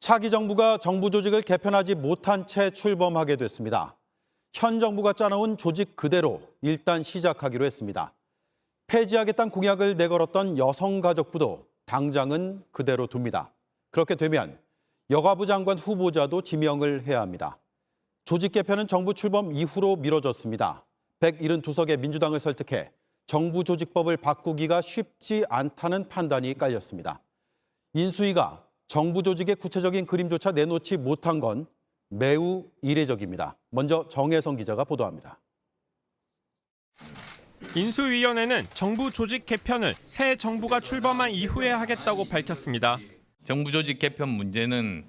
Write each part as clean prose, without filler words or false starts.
차기 정부가 정부 조직을 개편하지 못한 채 출범하게 됐습니다. 현 정부가 짜놓은 조직 그대로 일단 시작하기로 했습니다. 폐지하겠다는 공약을 내걸었던 여성가족부도 당장은 그대로 둡니다. 그렇게 되면 여가부 장관 후보자도 지명을 해야 합니다. 조직 개편은 정부 출범 이후로 미뤄졌습니다. 172석의 민주당을 설득해 정부 조직법을 바꾸기가 쉽지 않다는 판단이 깔렸습니다. 인수위가 정부 조직의 구체적인 그림조차 내놓지 못한 건 매우 이례적입니다. 먼저 정혜성 기자가 보도합니다. 인수위원회는 정부 조직 개편을 새 정부가 출범한 이후에 하겠다고 밝혔습니다. 정부 조직 개편 문제는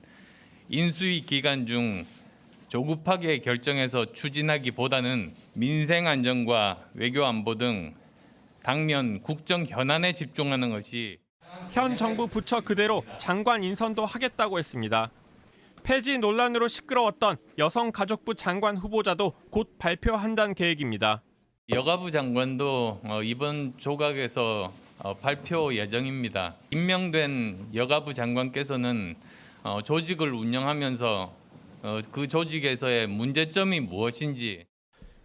인수위 기간 중 조급하게 결정해서 추진하기보다는 민생 안정과 외교 안보 등 당면 국정 현안에 집중하는 것이 현 정부 부처 그대로 장관 인선도 하겠다고 했습니다. 폐지 논란으로 시끄러웠던 여성가족부 장관 후보자도 곧 발표한다는 계획입니다. 여가부 장관도 이번 조각에서 발표 예정입니다. 임명된 여가부 장관께서는 조직을 운영하면서 그 조직에서의 문제점이 무엇인지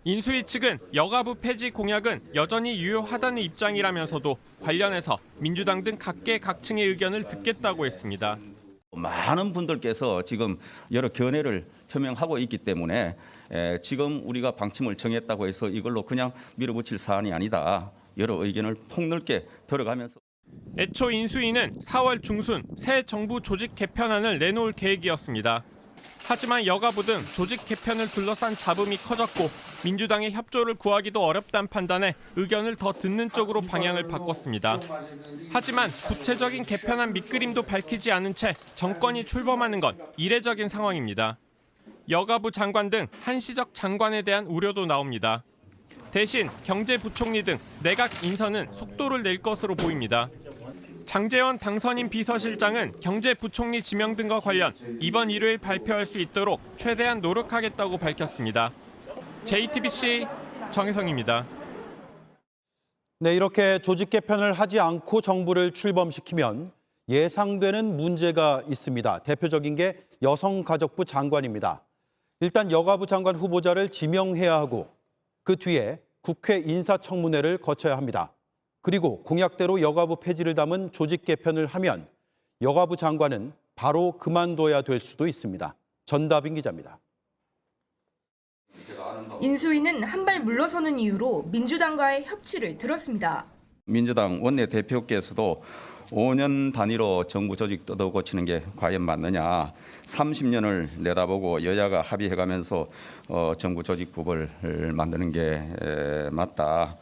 인수위 측은 여가부 폐지 공약은 여전히 유효하다는 입장이라면서도 관련해서 민주당 등 각계각층의 의견을 듣겠다고 했습니다. 많은 분들께서 지금 여러 견해를 표명하고 있기 때문에 지금 우리가 방침을 정했다고 해서 이걸로 그냥 밀어붙일 사안이 아니다. 여러 의견을 폭넓게 들어가면서. 애초 인수위는 4월 중순 새 정부 조직 개편안을 내놓을 계획이었습니다. 하지만 여가부 등 조직 개편을 둘러싼 잡음이 커졌고 민주당의 협조를 구하기도 어렵다는 판단에 의견을 더 듣는 쪽으로 방향을 바꿨습니다. 하지만 구체적인 개편안 밑그림도 밝히지 않은 채 정권이 출범하는 건 이례적인 상황입니다. 여가부 장관 등 한시적 장관에 대한 우려도 나옵니다. 대신 경제부총리 등 내각 인선은 속도를 낼 것으로 보입니다. 장제원 당선인 비서실장은 경제부총리 지명 등과 관련 이번 일요일 발표할 수 있도록 최대한 노력하겠다고 밝혔습니다. JTBC 정혜성입니다. 네, 이렇게 조직 개편을 하지 않고 정부를 출범시키면 예상되는 문제가 있습니다. 대표적인 게 여성가족부 장관입니다. 일단 여가부 장관 후보자를 지명해야 하고 그 뒤에 국회 인사청문회를 거쳐야 합니다. 그리고 공약대로 여가부 폐지를 담은 조직 개편을 하면 여가부 장관은 바로 그만둬야 될 수도 있습니다. 전다빈 기자입니다. 인수위는 한 발 물러서는 이유로 민주당과의 협치를 들었습니다. 민주당 원내대표께서도 5년 단위로 정부 조직 뜯어고치는 게 과연 맞느냐. 30년을 내다보고 여야가 합의해가면서 정부 조직법을 만드는 게 맞다.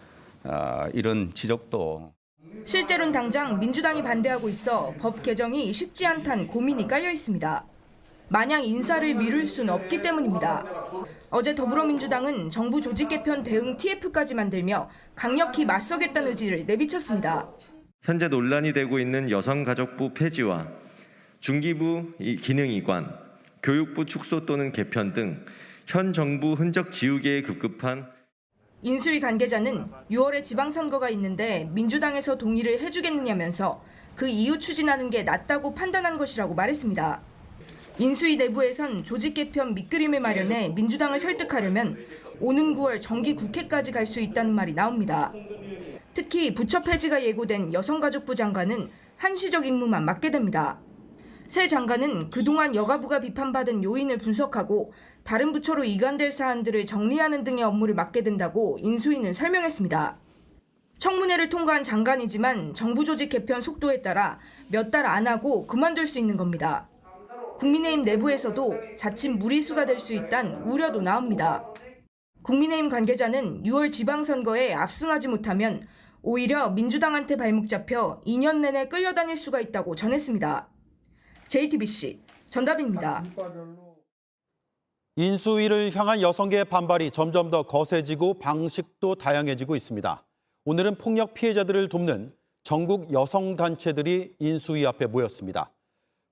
이런 지적도. 실제로는 당장 민주당이 반대하고 있어 법 개정이 쉽지 않다는 고민이 깔려 있습니다. 마냥 인사를 미룰 수는 없기 때문입니다. 어제 더불어민주당은 정부 조직 개편 대응 TF까지 만들며 강력히 맞서겠다는 의지를 내비쳤습니다. 현재 논란이 되고 있는 여성가족부 폐지와 중기부 기능이관, 교육부 축소 또는 개편 등 현 정부 흔적 지우개에 급급한 인수위 관계자는 6월에 지방선거가 있는데 민주당에서 동의를 해주겠느냐면서 그 이후 추진하는 게 낫다고 판단한 것이라고 말했습니다. 인수위 내부에선 조직 개편 밑그림을 마련해 민주당을 설득하려면 오는 9월 정기국회까지 갈 수 있다는 말이 나옵니다. 특히 부처 폐지가 예고된 여성가족부 장관은 한시적 임무만 맡게 됩니다. 새 장관은 그동안 여가부가 비판받은 요인을 분석하고 다른 부처로 이관될 사안들을 정리하는 등의 업무를 맡게 된다고 인수위는 설명했습니다. 청문회를 통과한 장관이지만 정부 조직 개편 속도에 따라 몇 달 안 하고 그만둘 수 있는 겁니다. 국민의힘 내부에서도 자칫 무리수가 될 수 있다는 우려도 나옵니다. 국민의힘 관계자는 6월 지방선거에 압승하지 못하면 오히려 민주당한테 발목 잡혀 2년 내내 끌려다닐 수가 있다고 전했습니다. JTBC 전다빈입니다. 인수위를 향한 여성계의 반발이 점점 더 거세지고 방식도 다양해지고 있습니다. 오늘은 폭력 피해자들을 돕는 전국 여성단체들이 인수위 앞에 모였습니다.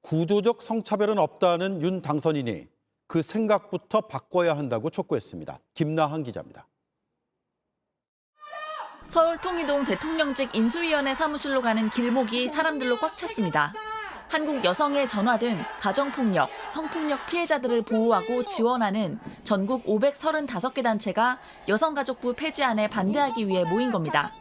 구조적 성차별은 없다는 윤 당선인이 그 생각부터 바꿔야 한다고 촉구했습니다. 김나한 기자입니다. 서울 통이동 대통령직 인수위원회 사무실로 가는 길목이 사람들로 꽉 찼습니다. 한국 여성의 전화 등 가정폭력, 성폭력 피해자들을 보호하고 지원하는 전국 535개 단체가 여성가족부 폐지안에 반대하기 위해 모인 겁니다.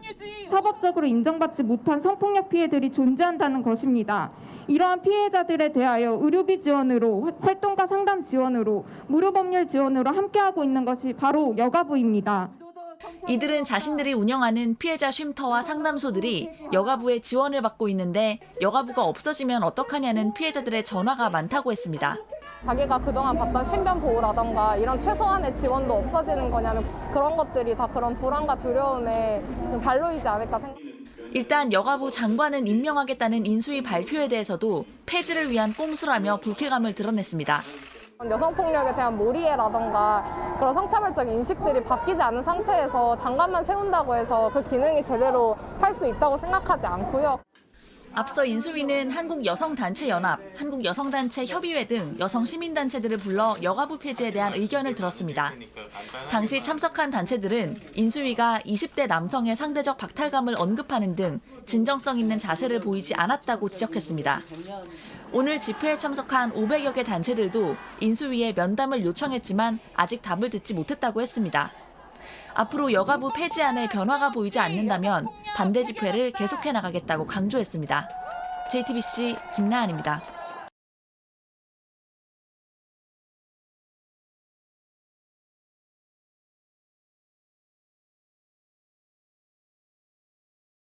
사법적으로 인정받지 못한 성폭력 피해들이 존재한다는 것입니다. 이러한 피해자들에 대하여 의료비 지원으로, 활동가 상담 지원으로, 무료 법률 지원으로 함께하고 있는 것이 바로 여가부입니다. 이들은 자신들이 운영하는 피해자 쉼터와 상담소들이 여가부의 지원을 받고 있는데 여가부가 없어지면 어떡하냐는 피해자들의 전화가 많다고 했습니다. 자기가 그동안 받던 신변 보호라던가 이런 최소한의 지원도 없어지는 거냐는 그런 것들이 다 그런 불안과 두려움의 발로이지 않을까 생각합니다. 일단 여가부 장관은 임명하겠다는 인수위 발표에 대해서도 폐지를 위한 꼼수라며 불쾌감을 드러냈습니다. 여성폭력에 대한 몰이해라던가 그런 성차별적 인식들이 바뀌지 않은 상태에서 장관만 세운다고 해서 그 기능이 제대로 할 수 있다고 생각하지 않고요. 앞서 인수위는 한국여성단체연합, 한국여성단체협의회 등 여성시민단체들을 불러 여가부 폐지에 대한 의견을 들었습니다. 당시 참석한 단체들은 인수위가 20대 남성의 상대적 박탈감을 언급하는 등 진정성 있는 자세를 보이지 않았다고 지적했습니다. 오늘 집회에 참석한 500여 개 단체들도 인수위에 면담을 요청했지만 아직 답을 듣지 못했다고 했습니다. 앞으로 여가부 폐지안에 변화가 보이지 않는다면 반대 집회를 계속해 나가겠다고 강조했습니다. JTBC 김나은입니다.